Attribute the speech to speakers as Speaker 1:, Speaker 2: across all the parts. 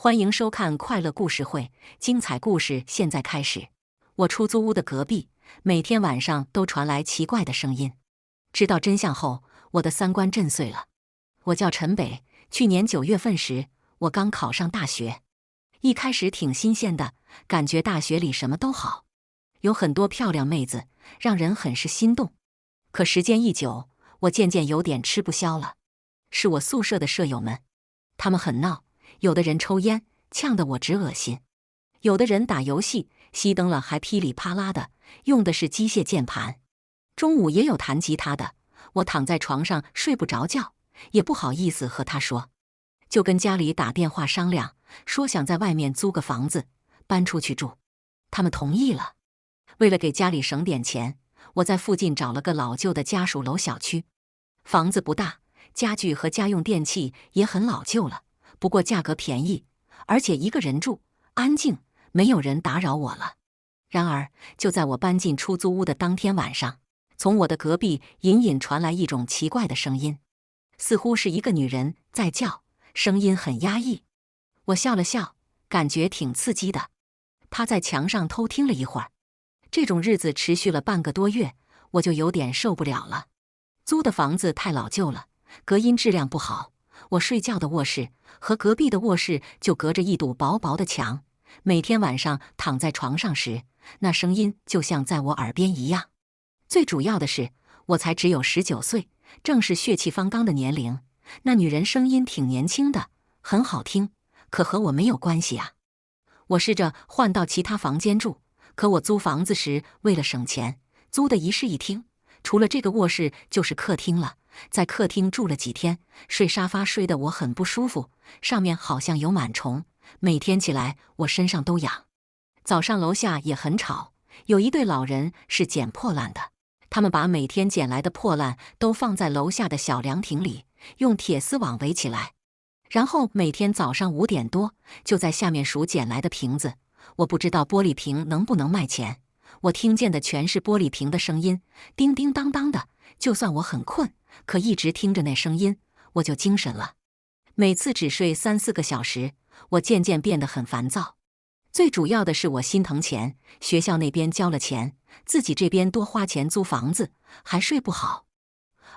Speaker 1: 欢迎收看快乐故事会，精彩故事现在开始。我出租屋的隔壁，每天晚上都传来奇怪的声音。知道真相后，我的三观震碎了。我叫陈北，去年9月份时，我刚考上大学。一开始挺新鲜的，感觉大学里什么都好，有很多漂亮妹子，让人很是心动。可时间一久，我渐渐有点吃不消了。是我宿舍的舍友们，他们很闹。有的人抽烟，呛得我直恶心；有的人打游戏，熄灯了还噼里啪啦的，用的是机械键盘。中午也有弹吉他的，我躺在床上睡不着觉，也不好意思和他说，就跟家里打电话商量，说想在外面租个房子，搬出去住。他们同意了。为了给家里省点钱，我在附近找了个老旧的家属楼小区，房子不大，家具和家用电器也很老旧了。不过价格便宜，而且一个人住，安静，没有人打扰我了。然而，就在我搬进出租屋的当天晚上，从我的隔壁隐隐传来一种奇怪的声音，似乎是一个女人在叫，声音很压抑。我笑了笑，感觉挺刺激的。趴在墙上偷听了一会儿，这种日子持续了半个多月，我就有点受不了了。租的房子太老旧了，隔音质量不好。我睡觉的卧室和隔壁的卧室就隔着一堵薄薄的墙，每天晚上躺在床上时，那声音就像在我耳边一样。最主要的是，我才只有19岁，正是血气方刚的年龄。那女人声音挺年轻的，很好听，可和我没有关系啊。我试着换到其他房间住，可我租房子时为了省钱，租的一室一厅，除了这个卧室就是客厅了。在客厅住了几天，睡沙发睡得我很不舒服，上面好像有螨虫，每天起来我身上都痒。早上楼下也很吵，有一对老人是捡破烂的，他们把每天捡来的破烂都放在楼下的小凉亭里，用铁丝网围起来，然后每天早上5点多就在下面数捡来的瓶子。我不知道玻璃瓶能不能卖钱，我听见的全是玻璃瓶的声音，叮叮当当的。就算我很困，可一直听着那声音，我就精神了。每次只睡3、4个小时，我渐渐变得很烦躁。最主要的是我心疼钱，学校那边交了钱，自己这边多花钱租房子，还睡不好。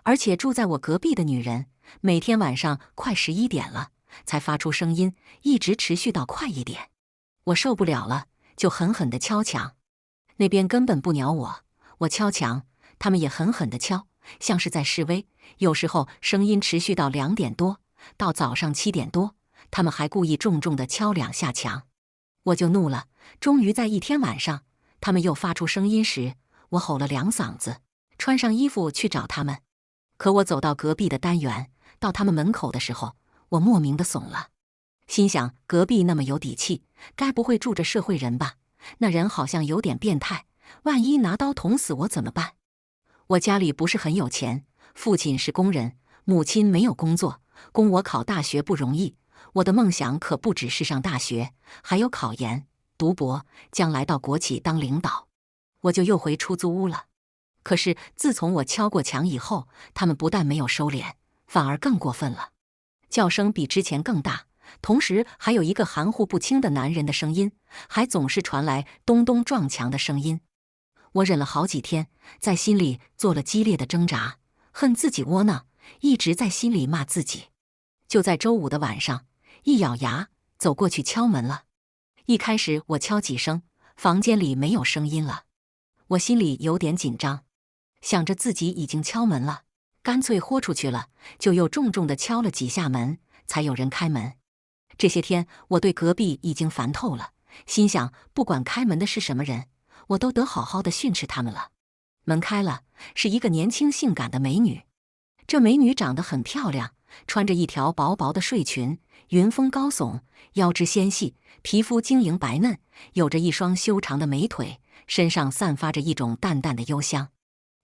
Speaker 1: 而且住在我隔壁的女人，每天晚上快11点了，才发出声音，一直持续到快1点。我受不了了，就狠狠地敲墙。那边根本不鸟我，我敲墙，他们也狠狠地敲，像是在示威。有时候声音持续到2点多，到早上7点多，他们还故意重重地敲2下墙。我就怒了，终于在一天晚上，他们又发出声音时，我吼了2嗓子，穿上衣服去找他们。可我走到隔壁的单元，到他们门口的时候，我莫名地怂了，心想隔壁那么有底气，该不会住着社会人吧？那人好像有点变态，万一拿刀捅死我怎么办？我家里不是很有钱，父亲是工人，母亲没有工作，供我考大学不容易。我的梦想可不只是上大学，还有考研、读博，将来到国企当领导。我就又回出租屋了。可是自从我敲过墙以后，他们不但没有收敛，反而更过分了，叫声比之前更大，同时还有一个含糊不清的男人的声音，还总是传来咚咚撞墙的声音。我忍了好几天，在心里做了激烈的挣扎，恨自己窝囊，一直在心里骂自己。就在周5的晚上，一咬牙走过去敲门了。一开始我敲几声，房间里没有声音了，我心里有点紧张，想着自己已经敲门了，干脆豁出去了，就又重重地敲了几下门，才有人开门。这些天我对隔壁已经烦透了，心想不管开门的是什么人，我都得好好的训斥他们了。门开了，是一个年轻性感的美女。这美女长得很漂亮，穿着一条薄薄的睡裙，云峰高耸，腰肢纤细，皮肤晶莹白嫩，有着一双修长的美腿，身上散发着一种淡淡的幽香。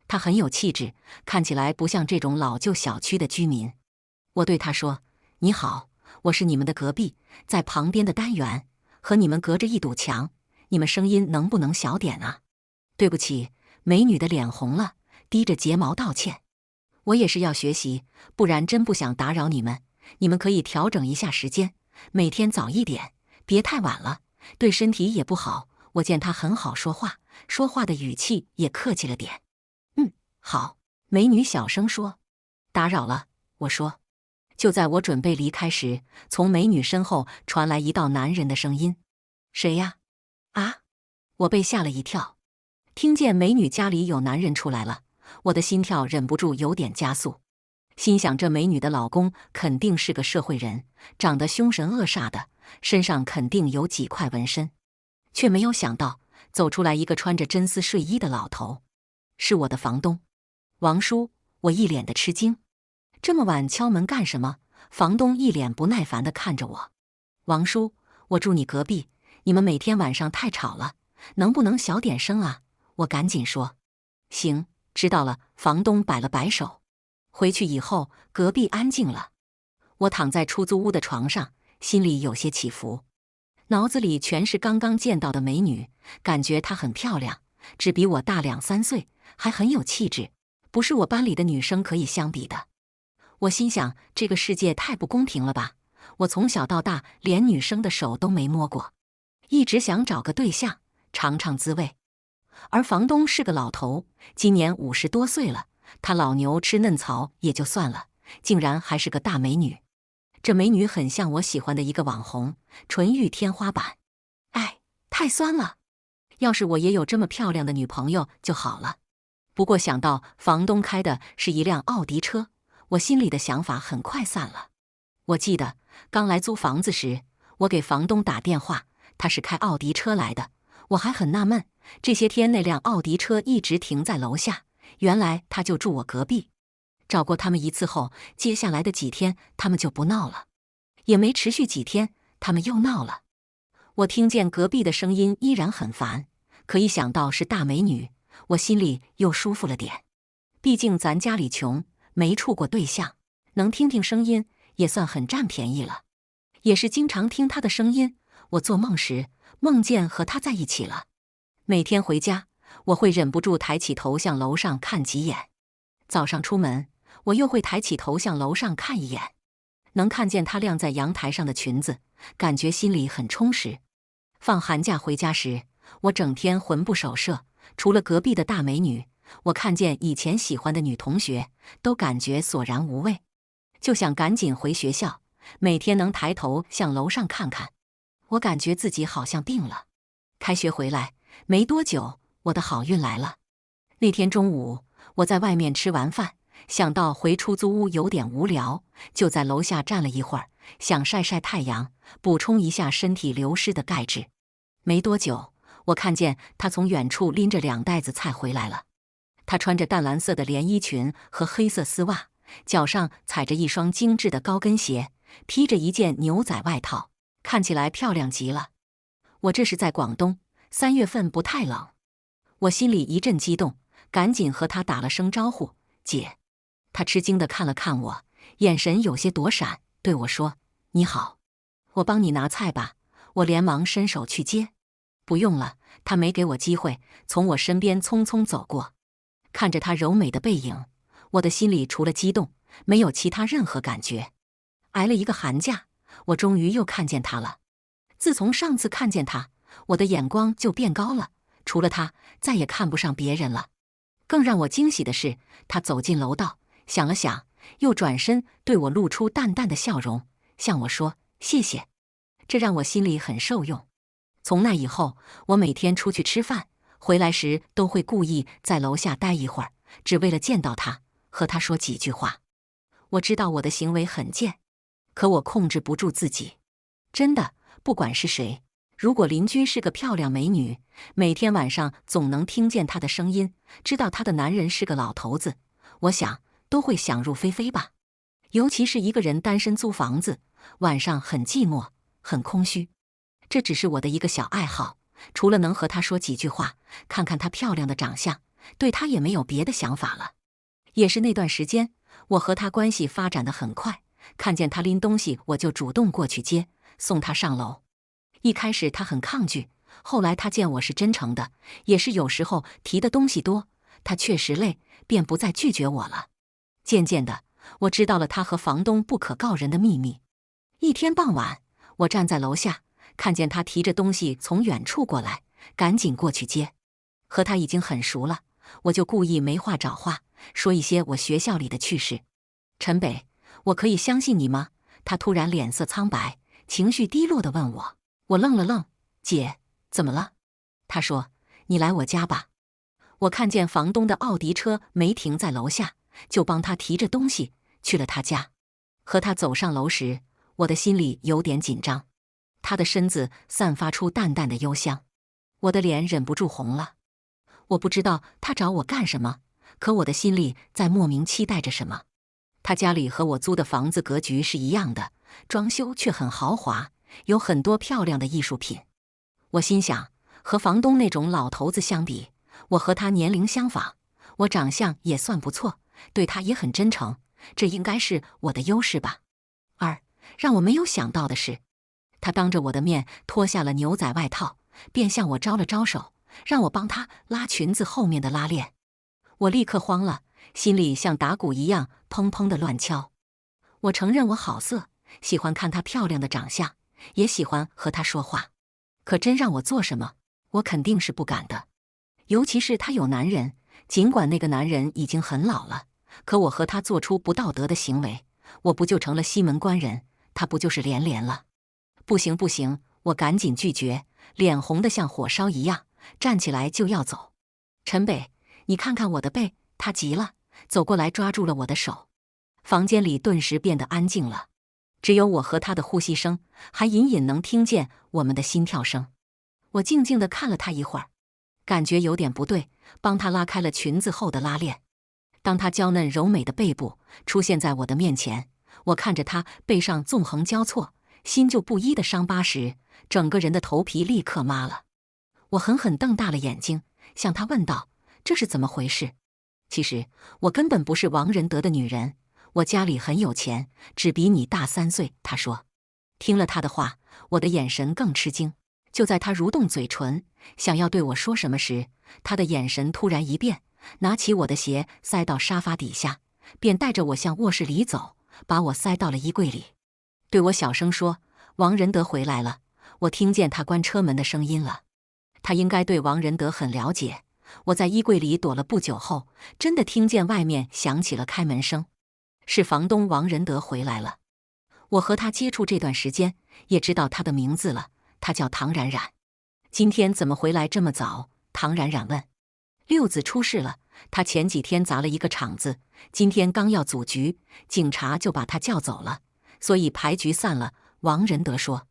Speaker 1: 她很有气质，看起来不像这种老旧小区的居民。我对她说：“你好，我是你们的隔壁，在旁边的单元，和你们隔着一堵墙，你们声音能不能小点啊？”对不起，美女的脸红了，低着睫毛道歉。我也是要学习，不然真不想打扰你们。你们可以调整一下时间，每天早一点，别太晚了，对身体也不好。我见他很好说话，说话的语气也客气了点。好。美女小声说。打扰了，我说。就在我准备离开时，从美女身后传来一道男人的声音：谁呀？啊！我被吓了一跳，听见美女家里有男人出来了，我的心跳忍不住有点加速。心想这美女的老公肯定是个社会人，长得凶神恶煞的，身上肯定有几块纹身，却没有想到走出来一个穿着真丝睡衣的老头，是我的房东王叔。我一脸的吃惊，这么晚敲门干什么？房东一脸不耐烦地看着我。王叔，我住你隔壁，你们每天晚上太吵了，能不能小点声啊？我赶紧说。行，知道了。房东摆了摆手。回去以后，隔壁安静了。我躺在出租屋的床上，心里有些起伏，脑子里全是刚刚见到的美女，感觉她很漂亮，只比我大2、3岁，还很有气质，不是我班里的女生可以相比的。我心想，这个世界太不公平了吧！我从小到大连女生的手都没摸过，一直想找个对象尝尝滋味。而房东是个老头，今年50多岁了，他老牛吃嫩草也就算了，竟然还是个大美女。这美女很像我喜欢的一个网红，纯欲天花板。哎，太酸了！要是我也有这么漂亮的女朋友就好了。不过想到房东开的是一辆奥迪车，我心里的想法很快散了。我记得刚来租房子时，我给房东打电话，他是开奥迪车来的，我还很纳闷，这些天那辆奥迪车一直停在楼下，原来他就住我隔壁。找过他们一次后，接下来的几天他们就不闹了，也没持续几天，他们又闹了。我听见隔壁的声音依然很烦，可一想到是大美女，我心里又舒服了点。毕竟咱家里穷，没处过对象，能听听声音也算很占便宜了。也是经常听她的声音，我做梦时梦见和她在一起了。每天回家，我会忍不住抬起头向楼上看几眼。早上出门，我又会抬起头向楼上看一眼，能看见她晾在阳台上的裙子，感觉心里很充实。放寒假回家时，我整天魂不守舍，除了隔壁的大美女，我看见以前喜欢的女同学，都感觉索然无味，就想赶紧回学校，每天能抬头向楼上看看。我感觉自己好像病了。开学回来没多久，我的好运来了。那天中午，我在外面吃完饭，想到回出租屋有点无聊，就在楼下站了一会儿，想晒晒太阳，补充一下身体流失的钙质。没多久，我看见他从远处拎着2袋子菜回来了。他穿着淡蓝色的连衣裙和黑色丝袜，脚上踩着一双精致的高跟鞋，披着一件牛仔外套，看起来漂亮极了。我这是在广东，3月份不太冷。我心里一阵激动，赶紧和他打了声招呼：“姐。”他吃惊地看了看我，眼神有些躲闪，对我说：“你好，我帮你拿菜吧。”我连忙伸手去接。不用了，他没给我机会，从我身边匆匆走过。看着他柔美的背影，我的心里除了激动，没有其他任何感觉。挨了一个寒假，我终于又看见他了。自从上次看见他，我的眼光就变高了，除了他，再也看不上别人了。更让我惊喜的是，他走进楼道，想了想，又转身对我露出淡淡的笑容，向我说：“谢谢。”这让我心里很受用。从那以后，我每天出去吃饭，回来时都会故意在楼下待一会儿，只为了见到他，和他说几句话。我知道我的行为很贱，可我控制不住自己。真的，不管是谁，如果邻居是个漂亮美女，每天晚上总能听见她的声音，知道她的男人是个老头子，我想都会想入非非吧。尤其是一个人单身租房子，晚上很寂寞，很空虚。这只是我的一个小爱好，除了能和她说几句话，看看她漂亮的长相，对她也没有别的想法了。也是那段时间，我和她关系发展得很快，看见她拎东西，我就主动过去接，送她上楼。一开始她很抗拒，后来她见我是真诚的，也是有时候提的东西多，她确实累，便不再拒绝我了。渐渐的，我知道了她和房东不可告人的秘密。一天傍晚，我站在楼下，看见他提着东西从远处过来，赶紧过去接。和他已经很熟了，我就故意没话找话，说一些我学校里的趣事。陈北，我可以相信你吗？他突然脸色苍白，情绪低落地问我。我愣了愣，姐，怎么了？他说，你来我家吧。我看见房东的奥迪车没停在楼下，就帮他提着东西去了他家。和他走上楼时，我的心里有点紧张。他的身子散发出淡淡的幽香，我的脸忍不住红了。我不知道他找我干什么，可我的心里在莫名期待着什么。他家里和我租的房子格局是一样的，装修却很豪华，有很多漂亮的艺术品。我心想，和房东那种老头子相比，我和他年龄相仿，我长相也算不错，对他也很真诚，这应该是我的优势吧。让我没有想到的是，他当着我的面脱下了牛仔外套，便向我招了招手，让我帮他拉裙子后面的拉链。我立刻慌了，心里像打鼓一样砰砰地乱敲。我承认我好色，喜欢看她漂亮的长相，也喜欢和她说话，可真让我做什么，我肯定是不敢的。尤其是她有男人，尽管那个男人已经很老了，可我和他做出不道德的行为，我不就成了西门官人，他不就是连连了？不行不行，我赶紧拒绝，脸红得像火烧一样，站起来就要走。陈北，你看看我的背。他急了，走过来抓住了我的手。房间里顿时变得安静了，只有我和他的呼吸声，还隐隐能听见我们的心跳声。我静静地看了他一会儿，感觉有点不对，帮他拉开了裙子后的拉链。当他娇嫩柔美的背部出现在我的面前，我看着他背上纵横交错、新旧不一的伤疤时，整个人的头皮立刻麻了。我狠狠瞪大了眼睛，向他问道：“这是怎么回事？”其实我根本不是王仁德的女人，我家里很有钱，只比你大3岁。他说。听了他的话，我的眼神更吃惊。就在他蠕动嘴唇，想要对我说什么时，他的眼神突然一变，拿起我的鞋塞到沙发底下，便带着我向卧室里走，把我塞到了衣柜里，对我小声说：“王仁德回来了。”我听见他关车门的声音了。他应该对王仁德很了解。我在衣柜里躲了不久后，真的听见外面响起了开门声，是房东王仁德回来了。我和他接触这段时间，也知道他的名字了，他叫唐冉冉。今天怎么回来这么早？唐冉冉问。六子出事了，他前几天砸了一个场子，今天刚要组局，警察就把他叫走了，所以牌局散了。王仁德说。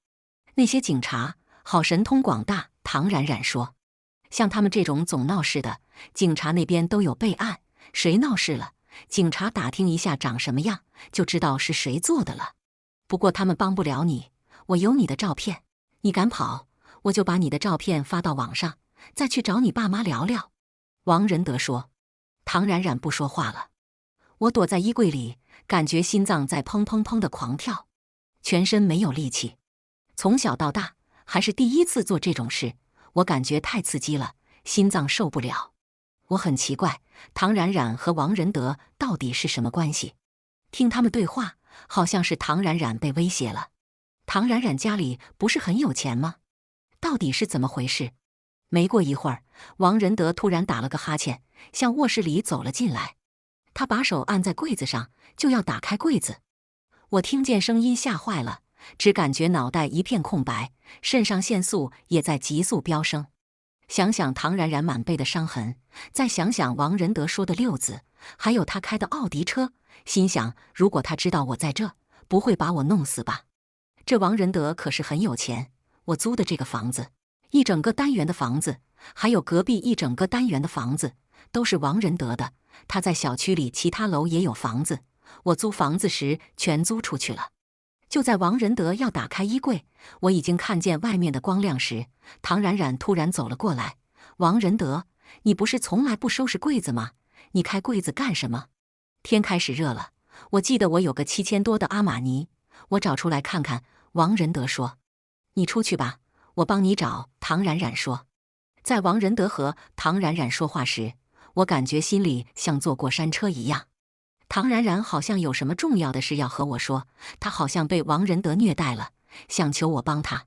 Speaker 1: 那些警察好神通广大，唐冉冉说。像他们这种总闹事的，警察那边都有备案，谁闹事了，警察打听一下长什么样，就知道是谁做的了。不过他们帮不了你，我有你的照片，你敢跑，我就把你的照片发到网上，再去找你爸妈聊聊。王仁德说。唐冉冉不说话了。我躲在衣柜里，感觉心脏在砰砰砰的狂跳，全身没有力气。从小到大，还是第一次做这种事，我感觉太刺激了，心脏受不了。我很奇怪，唐冉冉和王仁德到底是什么关系？听他们对话，好像是唐冉冉被威胁了。唐冉冉家里不是很有钱吗？到底是怎么回事？没过一会儿，王仁德突然打了个哈欠，向卧室里走了进来。他把手按在柜子上，就要打开柜子。我听见声音吓坏了，只感觉脑袋一片空白，肾上腺素也在急速飙升。想想唐冉冉满背的伤痕，再想想王仁德说的六子，还有他开的奥迪车，心想如果他知道我在这，不会把我弄死吧？这王仁德可是很有钱，我租的这个房子，一整个单元的房子，还有隔壁一整个单元的房子，都是王仁德的。他在小区里其他楼也有房子，我租房子时全租出去了。就在王仁德要打开衣柜，我已经看见外面的光亮时，唐冉冉突然走了过来。王仁德，你不是从来不收拾柜子吗？你开柜子干什么？天开始热了，我记得我有个7000多的阿玛尼，我找出来看看。王仁德说。你出去吧，我帮你找。唐冉冉说。在王仁德和唐冉冉说话时，我感觉心里像坐过山车一样。唐冉冉好像有什么重要的事要和我说，她好像被王仁德虐待了，想求我帮他。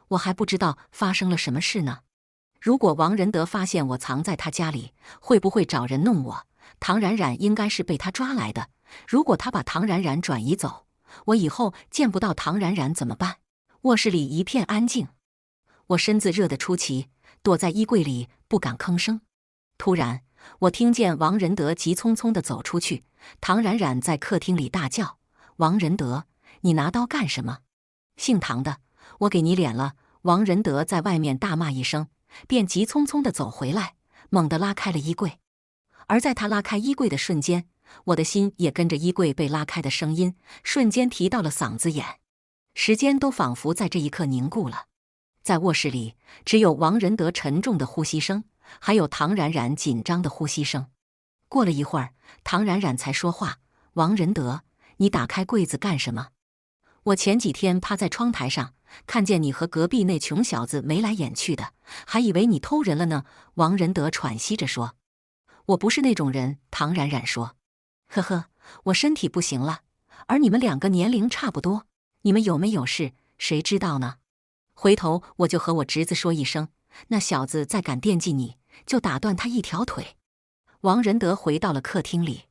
Speaker 1: 我还不知道发生了什么事呢。如果王仁德发现我藏在他家里，会不会找人弄我？唐冉冉应该是被他抓来的。如果他把唐冉冉转移走，我以后见不到唐冉冉怎么办？卧室里一片安静，我身子热得出奇，躲在衣柜里不敢吭声。突然，我听见王仁德急匆匆地走出去，唐冉冉在客厅里大叫：“王仁德，你拿刀干什么？姓唐的，我给你脸了！”王仁德在外面大骂一声，便急匆匆地走回来，猛地拉开了衣柜。而在他拉开衣柜的瞬间，我的心也跟着衣柜被拉开的声音瞬间提到了嗓子眼，时间都仿佛在这一刻凝固了。在卧室里，只有王仁德沉重的呼吸声，还有唐冉冉紧张的呼吸声。过了一会儿，唐冉冉才说话：“王仁德，你打开柜子干什么？我前几天趴在窗台上，看见你和隔壁那穷小子眉来眼去的，还以为你偷人了呢。”王仁德喘息着说：“我不是那种人。”唐冉冉说：“呵呵，我身体不行了，而你们两个年龄差不多，你们有没有事，谁知道呢？回头我就和我侄子说一声，那小子再敢惦记你，就打断他一条腿。”王仁德回到了客厅里，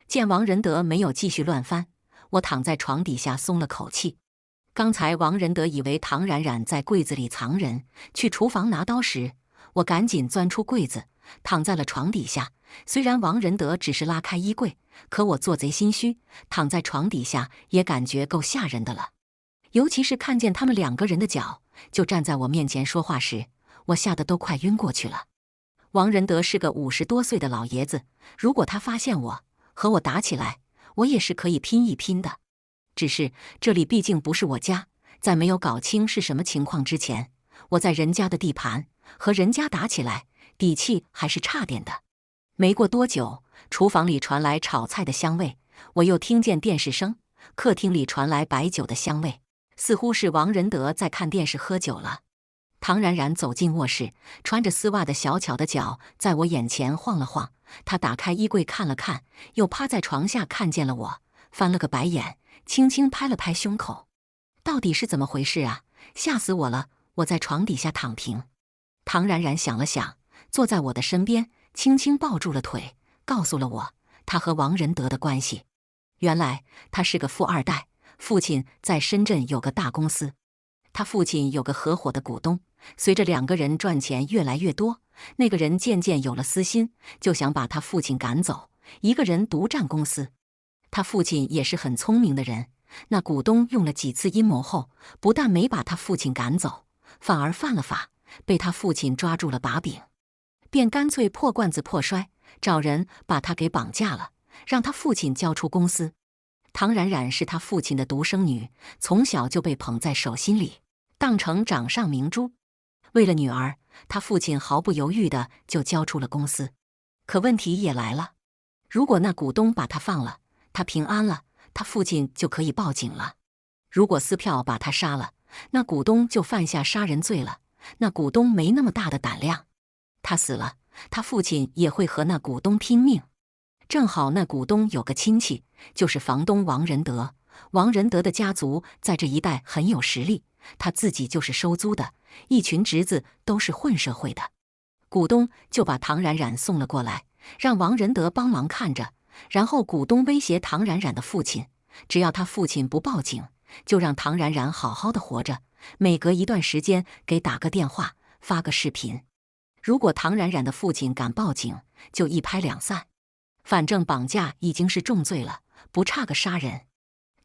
Speaker 1: 见王仁德没有继续乱翻，我躺在床底下松了口气。刚才王仁德以为唐冉冉在柜子里藏人，去厨房拿刀时，我赶紧钻出柜子，躺在了床底下。虽然王仁德只是拉开衣柜，可我做贼心虚，躺在床底下也感觉够吓人的了。尤其是看见他们两个人的脚就站在我面前说话时，我吓得都快晕过去了。王仁德是个50多岁的老爷子，如果他发现我和我打起来，我也是可以拼一拼的。只是这里毕竟不是我家，在没有搞清是什么情况之前，我在人家的地盘和人家打起来，底气还是差点的。没过多久，厨房里传来炒菜的香味，我又听见电视声，客厅里传来白酒的香味，似乎是王仁德在看电视喝酒了。唐冉冉走进卧室，穿着丝袜的小巧的脚在我眼前晃了晃。她打开衣柜看了看，又趴在床下看见了我，翻了个白眼，轻轻拍了拍胸口。到底是怎么回事啊？吓死我了！我在床底下躺平。唐冉冉想了想，坐在我的身边，轻轻抱住了腿，告诉了我他和王仁德的关系。原来他是个富二代，父亲在深圳有个大公司，他父亲有个合伙的股东。随着两个人赚钱越来越多，那个人渐渐有了私心，就想把他父亲赶走，一个人独占公司。他父亲也是很聪明的人，那股东用了几次阴谋后，不但没把他父亲赶走，反而犯了法，被他父亲抓住了把柄，便干脆破罐子破摔，找人把他给绑架了，让他父亲交出公司。唐冉冉是他父亲的独生女，从小就被捧在手心里，当成掌上明珠。为了女儿，他父亲毫不犹豫地就交出了公司。可问题也来了，如果那股东把他放了，他平安了，他父亲就可以报警了；如果撕票把他杀了，那股东就犯下杀人罪了。那股东没那么大的胆量，他死了，他父亲也会和那股东拼命。正好那股东有个亲戚，就是房东王仁德。王仁德的家族在这一带很有实力，他自己就是收租的，一群侄子都是混社会的。股东就把唐冉冉送了过来，让王仁德帮忙看着。然后股东威胁唐冉冉的父亲，只要他父亲不报警，就让唐冉冉好好的活着，每隔一段时间给打个电话，发个视频。如果唐冉冉的父亲敢报警，就一拍两散。反正绑架已经是重罪了，不差个杀人。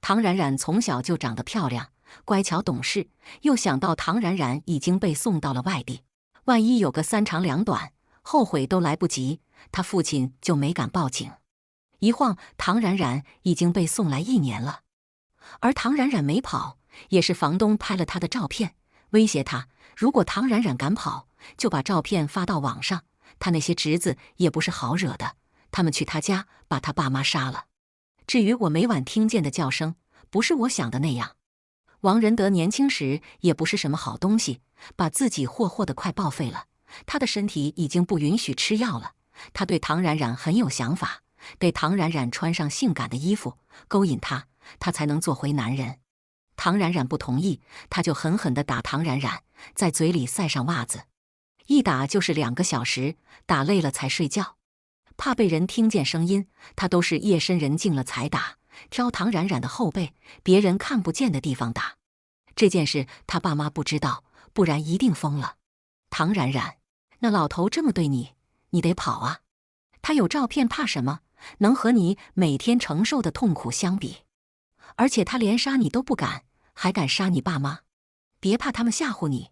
Speaker 1: 唐冉冉从小就长得漂亮，乖巧懂事，又想到唐冉冉已经被送到了外地，万一有个三长两短，后悔都来不及，他父亲就没敢报警。一晃，唐冉冉已经被送来1年了，而唐冉冉没跑，也是房东拍了他的照片，威胁他，如果唐冉冉敢跑，就把照片发到网上。他那些侄子也不是好惹的，他们去他家把他爸妈杀了。至于我每晚听见的叫声，不是我想的那样。王仁德年轻时也不是什么好东西，把自己霍得快报废了，他的身体已经不允许吃药了。他对唐冉冉很有想法，给唐冉冉穿上性感的衣服，勾引她，他才能做回男人。唐冉冉不同意，他就狠狠地打唐冉冉，在嘴里塞上袜子，一打就是2个小时，打累了才睡觉。怕被人听见声音，他都是夜深人静了才打，挑唐冉冉的后背，别人看不见的地方打。这件事他爸妈不知道，不然一定疯了。唐冉冉，那老头这么对你，你得跑啊！他有照片怕什么？能和你每天承受的痛苦相比？而且他连杀你都不敢，还敢杀你爸妈？别怕他们吓唬你。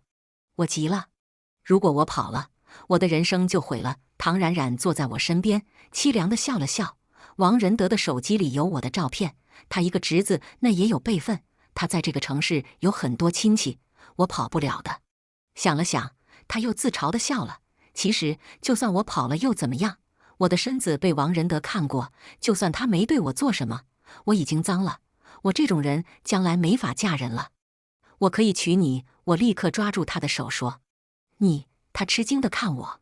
Speaker 1: 我急了，如果我跑了，我的人生就毁了。唐冉冉坐在我身边，凄凉地笑了笑。王仁德的手机里有我的照片，他一个侄子那也有辈分，他在这个城市有很多亲戚，我跑不了的。想了想，他又自嘲地笑了。其实就算我跑了又怎么样？我的身子被王仁德看过，就算他没对我做什么，我已经脏了。我这种人将来没法嫁人了。我可以娶你。我立刻抓住他的手说：你。他吃惊地看我。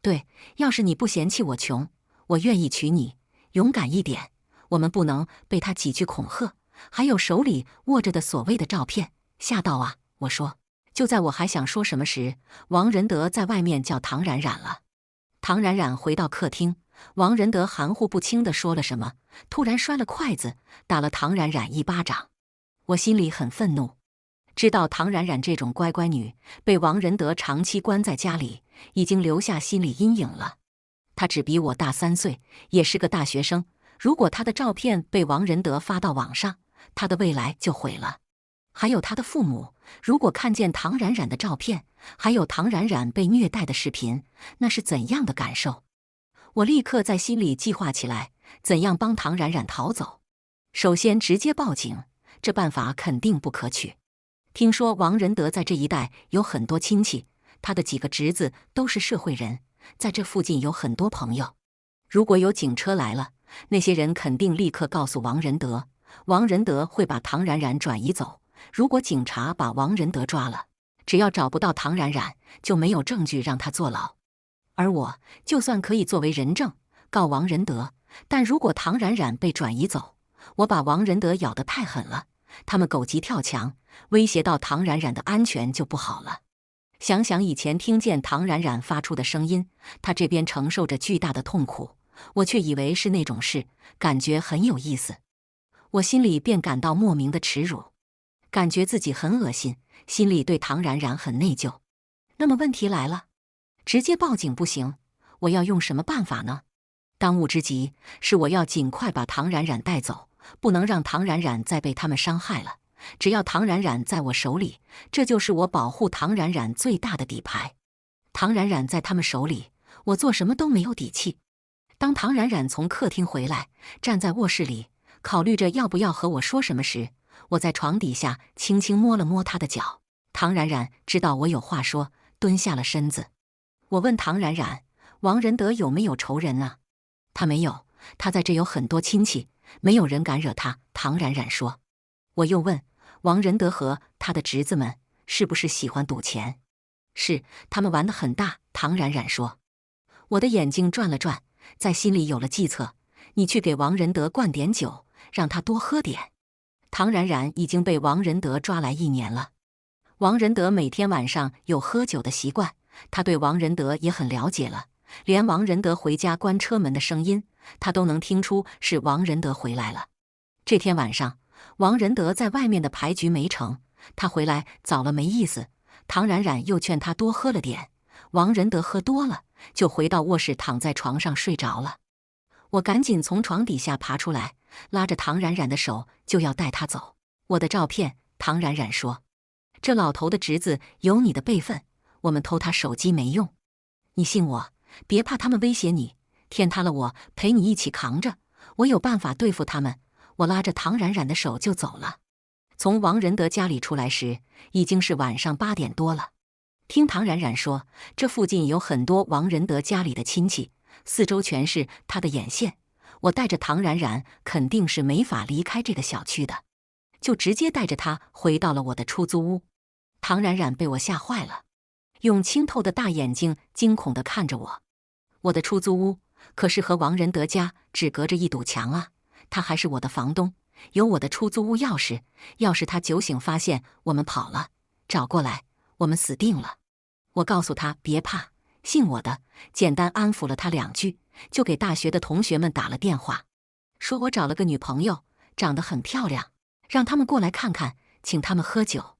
Speaker 1: 对，要是你不嫌弃我穷，我愿意娶你。勇敢一点。我们不能被他几句恐吓，还有手里握着的所谓的照片吓到啊。我说。就在我还想说什么时，王仁德在外面叫唐冉冉了。唐冉冉回到客厅，王仁德含糊不清地说了什么，突然摔了筷子，打了唐冉冉一巴掌。我心里很愤怒，知道唐冉冉这种乖乖女被王仁德长期关在家里，已经留下心理阴影了。她只比我大3岁，也是个大学生。如果她的照片被王仁德发到网上，她的未来就毁了。还有她的父母，如果看见唐冉冉的照片，还有唐冉冉被虐待的视频，那是怎样的感受？我立刻在心里计划起来，怎样帮唐冉冉逃走。首先直接报警，这办法肯定不可取。听说王仁德在这一带有很多亲戚，他的几个侄子都是社会人，在这附近有很多朋友。如果有警车来了，那些人肯定立刻告诉王仁德，王仁德会把唐冉冉转移走。如果警察把王仁德抓了，只要找不到唐冉冉，就没有证据让他坐牢。而我就算可以作为人证告王仁德，但如果唐冉冉被转移走，我把王仁德咬得太狠了，他们狗急跳墙，威胁到唐冉冉的安全就不好了。想想以前听见唐冉冉发出的声音，她这边承受着巨大的痛苦，我却以为是那种事，感觉很有意思。我心里便感到莫名的耻辱，感觉自己很恶心，心里对唐冉冉很内疚。那么问题来了，直接报警不行，我要用什么办法呢？当务之急是我要尽快把唐冉冉带走，不能让唐冉冉再被他们伤害了。只要唐冉冉在我手里，这就是我保护唐冉冉最大的底牌。唐冉冉在他们手里，我做什么都没有底气。当唐冉冉从客厅回来，站在卧室里，考虑着要不要和我说什么时，我在床底下轻轻摸了摸她的脚。唐冉冉知道我有话说，蹲下了身子。我问唐冉冉，王仁德有没有仇人啊？他没有，他在这有很多亲戚，没有人敢惹他。唐冉冉说。我又问，王仁德和他的侄子们是不是喜欢赌钱？是，他们玩得很大。唐冉冉说。我的眼睛转了转，在心里有了计策。你去给王仁德灌点酒，让他多喝点。唐冉冉已经被王仁德抓来1年了。王仁德每天晚上有喝酒的习惯，他对王仁德也很了解了，连王仁德回家关车门的声音，他都能听出是王仁德回来了。这天晚上，王仁德在外面的牌局没成，他回来早了没意思。唐冉冉又劝他多喝了点，王仁德喝多了，就回到卧室躺在床上睡着了。我赶紧从床底下爬出来，拉着唐冉冉的手就要带他走。我的照片，唐冉冉说，这老头的侄子有你的辈分，我们偷他手机没用。你信我，别怕他们威胁你，天塌了我陪你一起扛着，我有办法对付他们。我拉着唐冉冉的手就走了。从王仁德家里出来时，已经是晚上8点多了。听唐冉冉说，这附近有很多王仁德家里的亲戚，四周全是他的眼线。我带着唐冉冉肯定是没法离开这个小区的，就直接带着他回到了我的出租屋。唐冉冉被我吓坏了，用清透的大眼睛惊恐地看着我。我的出租屋可是和王仁德家只隔着一堵墙啊，他还是我的房东，有我的出租屋钥匙，要是他酒醒发现我们跑了，找过来，我们死定了。我告诉他别怕，信我的，简单安抚了他2句，就给大学的同学们打了电话，说我找了个女朋友，长得很漂亮，让他们过来看看，请他们喝酒。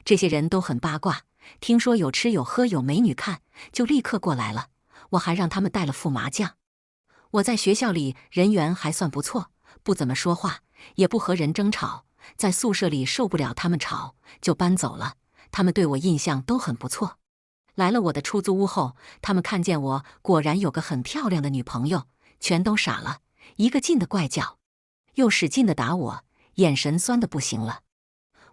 Speaker 1: 这些人都很八卦，听说有吃有喝有美女看，就立刻过来了。我还让他们带了副麻将。我在学校里人缘还算不错，不怎么说话，也不和人争吵，在宿舍里受不了他们吵，就搬走了。他们对我印象都很不错。来了我的出租屋后，他们看见我果然有个很漂亮的女朋友，全都傻了，一个劲的怪叫，又使劲的打我，眼神酸的不行了。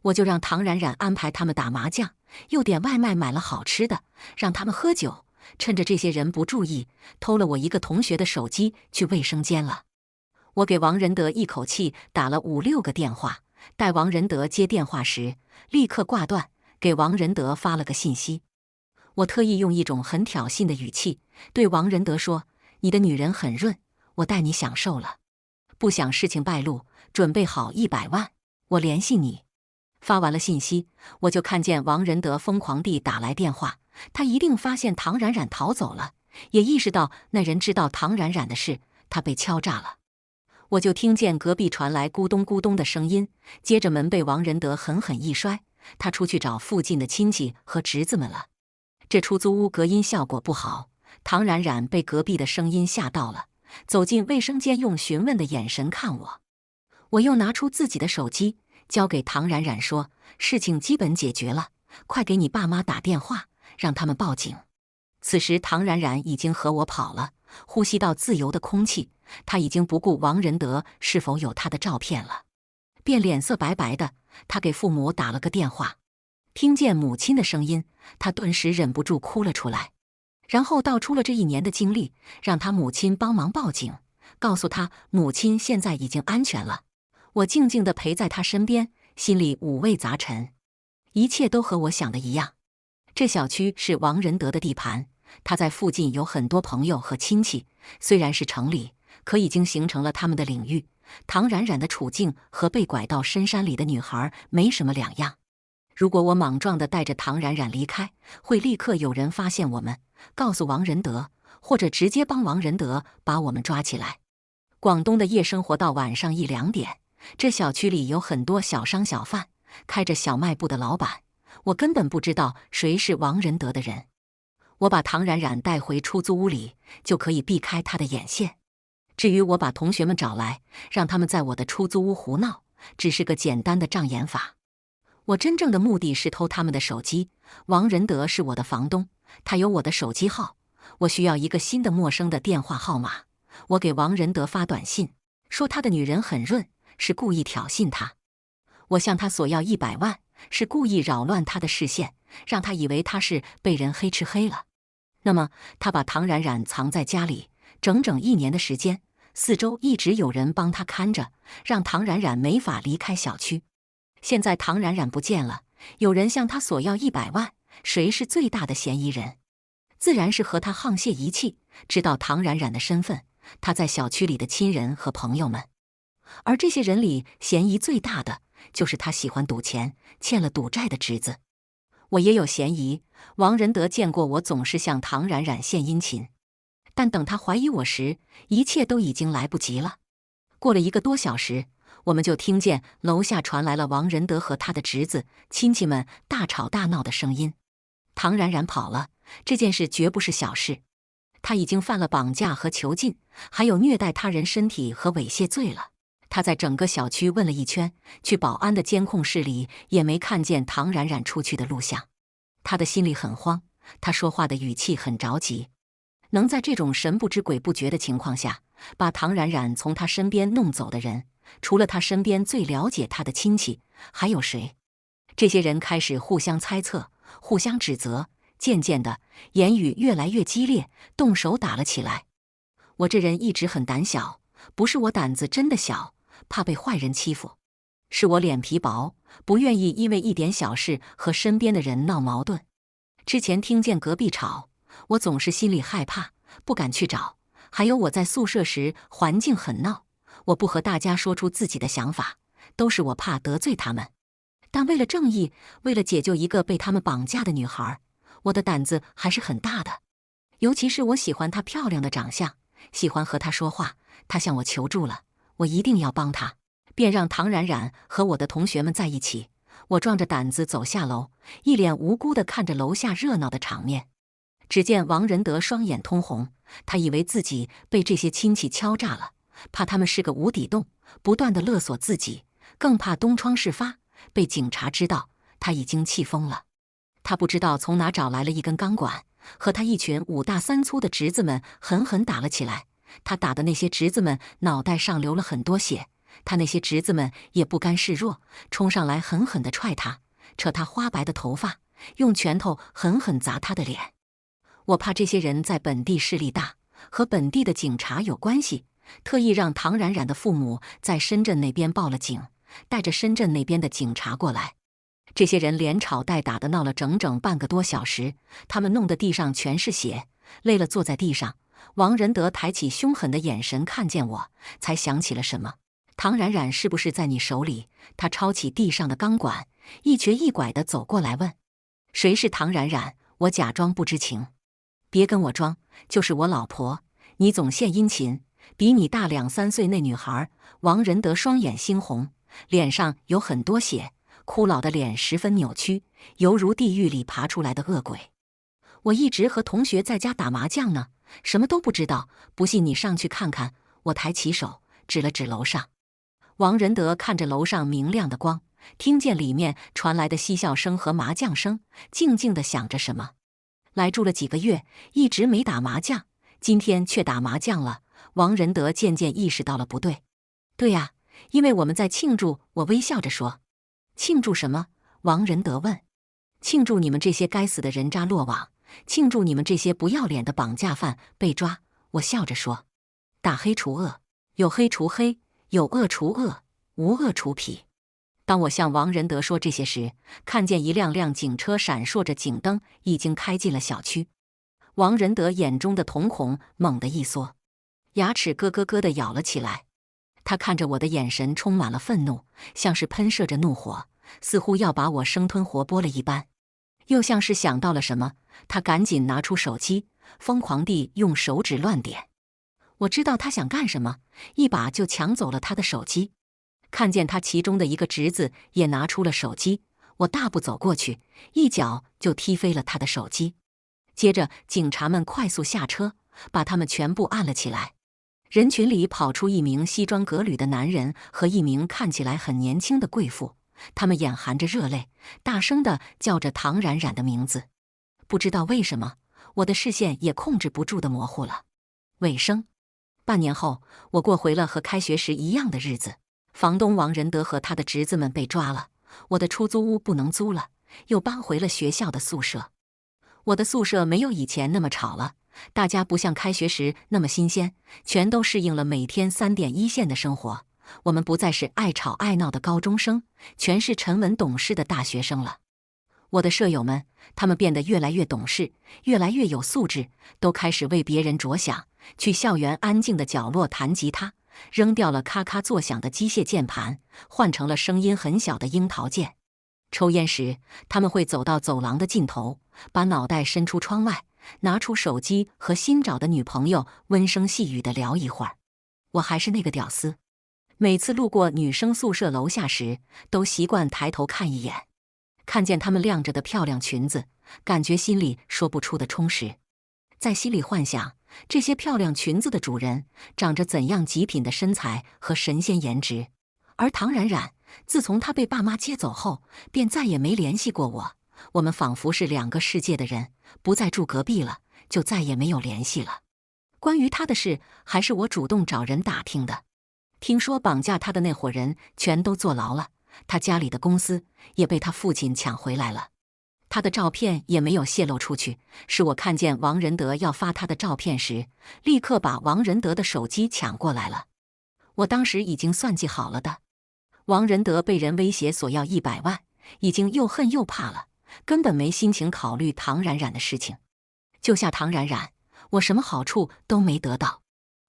Speaker 1: 我就让唐冉冉安排他们打麻将，又点外卖买了好吃的，让他们喝酒。趁着这些人不注意，偷了我一个同学的手机去卫生间了。我给王仁德一口气打了5、6个电话，待王仁德接电话时，立刻挂断，给王仁德发了个信息。我特意用一种很挑衅的语气对王仁德说：“你的女人很润，我带你享受了。不想事情败露，准备好100万，我联系你。”发完了信息，我就看见王仁德疯狂地打来电话，他一定发现唐冉冉逃走了，也意识到那人知道唐冉冉的事，他被敲诈了。我就听见隔壁传来咕咚咕咚的声音，接着门被王仁德狠狠一摔，他出去找附近的亲戚和侄子们了。这出租屋隔音效果不好，唐冉冉被隔壁的声音吓到了，走进卫生间，用询问的眼神看我。我又拿出自己的手机，交给唐冉冉说：“事情基本解决了，快给你爸妈打电话，让他们报警。”此时唐冉冉已经和我跑了，呼吸到自由的空气，他已经不顾王仁德是否有他的照片了，便脸色白白的。他给父母打了个电话，听见母亲的声音，他顿时忍不住哭了出来，然后道出了这1年的经历，让他母亲帮忙报警，告诉他母亲现在已经安全了。我静静地陪在他身边，心里五味杂陈，一切都和我想的一样。这小区是王仁德的地盘，他在附近有很多朋友和亲戚，虽然是城里，可已经形成了他们的领域。唐冉冉的处境和被拐到深山里的女孩没什么两样。如果我莽撞地带着唐冉冉离开，会立刻有人发现我们，告诉王仁德，或者直接帮王仁德把我们抓起来。广东的夜生活到晚上1、2点，这小区里有很多小商小贩，开着小卖部的老板，我根本不知道谁是王仁德的人。我把唐冉冉带回出租屋里，就可以避开他的眼线。至于我把同学们找来，让他们在我的出租屋胡闹，只是个简单的障眼法。我真正的目的是偷他们的手机。王仁德是我的房东，他有我的手机号，我需要一个新的陌生的电话号码。我给王仁德发短信，说他的女人很润，是故意挑衅他。我向他索要100万，是故意扰乱他的视线，让他以为他是被人黑吃黑了。那么，他把唐冉冉藏在家里，整整1年的时间，4周一直有人帮他看着，让唐冉冉没法离开小区。现在唐冉冉不见了，有人向他索要100万，谁是最大的嫌疑人？自然是和他沆瀣一气。知道唐冉冉的身份，他在小区里的亲人和朋友们，而这些人里嫌疑最大的就是他喜欢赌钱，欠了赌债的侄子。我也有嫌疑，王仁德见过我总是向唐冉冉献殷勤，但等他怀疑我时，一切都已经来不及了。过了1个多小时，我们就听见楼下传来了王仁德和他的侄子、亲戚们大吵大闹的声音。唐冉冉跑了，这件事绝不是小事，他已经犯了绑架和囚禁，还有虐待他人身体和猥亵罪了。他在整个小区问了一圈，去保安的监控室里也没看见唐冉冉出去的录像。他的心里很慌，他说话的语气很着急。能在这种神不知鬼不觉的情况下，把唐冉冉从他身边弄走的人，除了他身边最了解他的亲戚，还有谁？这些人开始互相猜测，互相指责，渐渐的，言语越来越激烈，动手打了起来。我这人一直很胆小，不是我胆子真的小，怕被坏人欺负，是我脸皮薄，不愿意因为一点小事和身边的人闹矛盾。之前听见隔壁吵，我总是心里害怕，不敢去找。还有我在宿舍时环境很闹，我不和大家说出自己的想法，都是我怕得罪他们。但为了正义，为了解救一个被他们绑架的女孩，我的胆子还是很大的。尤其是我喜欢她漂亮的长相，喜欢和她说话。她向我求助了，我一定要帮她，便让唐冉冉和我的同学们在一起。我壮着胆子走下楼，一脸无辜地看着楼下热闹的场面。只见王仁德双眼通红，他以为自己被这些亲戚敲诈了，怕他们是个无底洞，不断地勒索自己，更怕东窗事发，被警察知道。他已经气疯了。他不知道从哪找来了一根钢管，和他一群5大3粗的侄子们狠狠打了起来。他打的那些侄子们脑袋上流了很多血，他那些侄子们也不甘示弱，冲上来狠狠地踹他，扯他花白的头发，用拳头狠狠砸他的脸。我怕这些人在本地势力大，和本地的警察有关系，特意让唐冉冉的父母在深圳那边报了警，带着深圳那边的警察过来。这些人连吵带打的闹了整整半个多小时，他们弄得地上全是血，累了坐在地上。王仁德抬起凶狠的眼神看见我，才想起了什么。唐冉冉是不是在你手里？他抄起地上的钢管，一瘸一拐地走过来问：谁是唐冉冉？我假装不知情。别跟我装，就是我老婆，你总献殷勤。比你大2、3岁那女孩。王仁德双眼猩红，脸上有很多血，枯老的脸十分扭曲，犹如地狱里爬出来的恶鬼。我一直和同学在家打麻将呢，什么都不知道，不信你上去看看。我抬起手指了指楼上。王仁德看着楼上明亮的光，听见里面传来的嬉笑声和麻将声，静静地想着什么。来住了几个月，一直没打麻将，今天却打麻将了。王仁德渐渐意识到了不对。对呀，因为我们在庆祝。我微笑着说。庆祝什么？王仁德问。庆祝你们这些该死的人渣落网，庆祝你们这些不要脸的绑架犯被抓。我笑着说。打黑除恶，有黑除黑，有恶除恶，无恶除痞。当我向王仁德说这些时，看见一辆辆警车闪烁着警灯，已经开进了小区。王仁德眼中的瞳孔猛地一缩，牙齿咯咯咯地咬了起来。他看着我的眼神充满了愤怒，像是喷射着怒火，似乎要把我生吞活剥了一般。又像是想到了什么，他赶紧拿出手机，疯狂地用手指乱点。我知道他想干什么，一把就抢走了他的手机。看见他其中的一个侄子也拿出了手机，我大步走过去，一脚就踢飞了他的手机。接着警察们快速下车，把他们全部按了起来。人群里跑出一名西装革履的男人和一名看起来很年轻的贵妇，他们眼含着热泪，大声地叫着唐冉冉的名字。不知道为什么，我的视线也控制不住地模糊了。尾声。半年后，我过回了和开学时一样的日子。房东王仁德和他的侄子们被抓了，我的出租屋不能租了，又搬回了学校的宿舍。我的宿舍没有以前那么吵了，大家不像开学时那么新鲜，全都适应了每天3点1线的生活。我们不再是爱吵爱闹的高中生，全是沉稳懂事的大学生了。我的舍友们，他们变得越来越懂事，越来越有素质，都开始为别人着想，去校园安静的角落弹吉他，扔掉了咔咔作响的机械键盘，换成了声音很小的樱桃键。抽烟时，他们会走到走廊的尽头，把脑袋伸出窗外，拿出手机和新找的女朋友温声细语地聊一会儿。我还是那个屌丝，每次路过女生宿舍楼下时，都习惯抬头看一眼，看见她们亮着的漂亮裙子，感觉心里说不出的充实。在心里幻想这些漂亮裙子的主人长着怎样极品的身材和神仙颜值。而唐冉冉自从她被爸妈接走后，便再也没联系过我。我们仿佛是2个世界的人，不再住隔壁了，就再也没有联系了。关于她的事，还是我主动找人打听的。听说绑架她的那伙人全都坐牢了，她家里的公司也被她父亲抢回来了。她的照片也没有泄露出去，是我看见王仁德要发她的照片时，立刻把王仁德的手机抢过来了。我当时已经算计好了的。王仁德被人威胁索要100万，已经又恨又怕了，根本没心情考虑唐冉冉的事情。救下唐冉冉，我什么好处都没得到。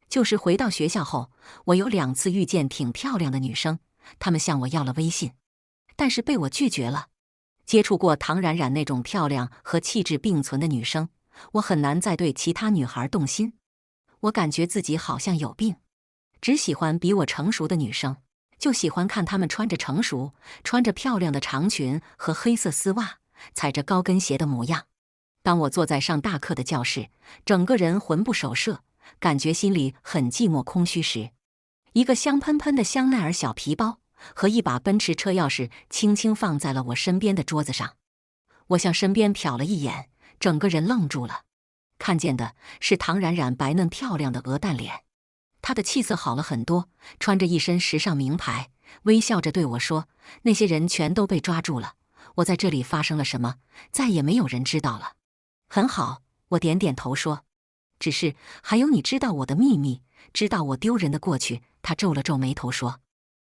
Speaker 1: 就是回到学校后，我有2次遇见挺漂亮的女生，他们向我要了微信，但是被我拒绝了。接触过唐冉冉那种漂亮和气质并存的女生，我很难再对其他女孩动心。我感觉自己好像有病，只喜欢比我成熟的女生，就喜欢看她们穿着成熟、穿着漂亮的长裙和黑色丝袜，踩着高跟鞋的模样。当我坐在上大课的教室，整个人魂不守舍，感觉心里很寂寞空虚时，一个香喷喷的香奈儿小皮包和一把奔驰车钥匙轻轻放在了我身边的桌子上。我向身边瞟了一眼，整个人愣住了。看见的是唐冉冉白嫩漂亮的鹅蛋脸，她的气色好了很多，穿着一身时尚名牌，微笑着对我说：“那些人全都被抓住了，我在这里发生了什么，再也没有人知道了。”很好，我点点头说。只是还有你知道我的秘密，知道我丢人的过去。他皱了皱眉头说：“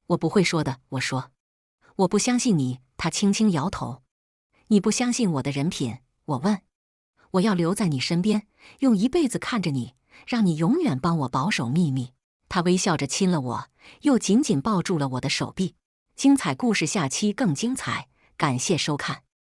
Speaker 1: 我不会说的。”我说：“我不相信你。”他轻轻摇头。你不相信我的人品？我问。我要留在你身边，用一辈子看着你，让你永远帮我保守秘密。他微笑着亲了我，又紧紧抱住了我的手臂。精彩故事下期更精彩，感谢收看。